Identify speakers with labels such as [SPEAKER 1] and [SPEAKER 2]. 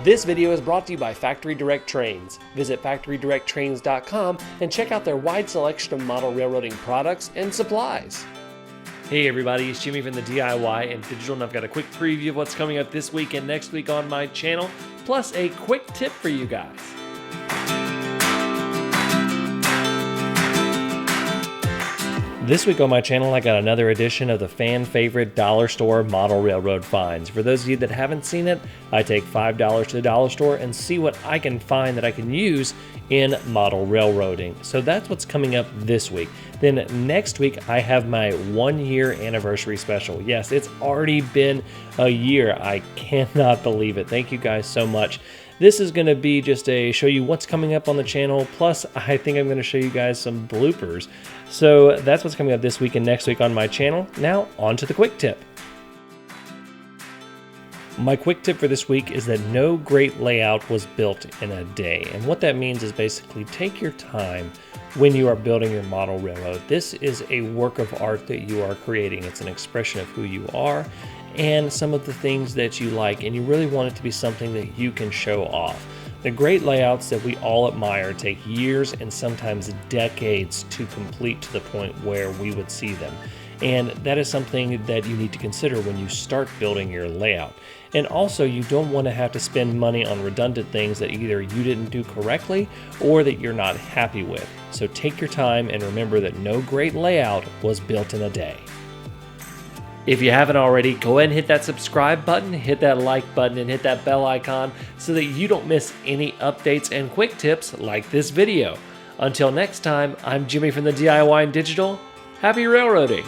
[SPEAKER 1] This video is brought to you by Factory Direct Trains. Visit factorydirecttrains.com and check out their wide selection of model railroading products and supplies. Hey everybody, it's Jimmy from the DIY and Digital, and I've got a quick preview of what's coming up this week and next week on my channel, plus a quick tip for you guys. This week on my channel, I got another edition of the fan favorite dollar store model railroad finds. For those of you that haven't seen it, I take $5 to the dollar store and see what I can find that I can use in model railroading. So that's what's coming up this week. Then next week, I have my 1-year anniversary special. Yes, it's already been a year. I cannot believe it. Thank you guys so much. This is going to be just a show you what's coming up on the channel, plus I think I'm going to show you guys some bloopers. So that's what's coming up this week and next week on my channel. Now, on to the quick tip. My quick tip for this week is that no great layout was built in a day. And what that means is basically take your time when you are building your model railroad. This is a work of art that you are creating. It's an expression of who you are and some of the things that you like, and you really want it to be something that you can show off. The great layouts that we all admire take years and sometimes decades to complete to the point where we would see them. And that is something that you need to consider when you start building your layout. And also, you don't want to have to spend money on redundant things that either you didn't do correctly or that you're not happy with. So take your time and remember that no great layout was built in a day. If you haven't already, go ahead and hit that subscribe button, hit that like button, and hit that bell icon so that you don't miss any updates and quick tips like this video. Until next time, I'm Jimmy from the DIY and Digital. Happy railroading!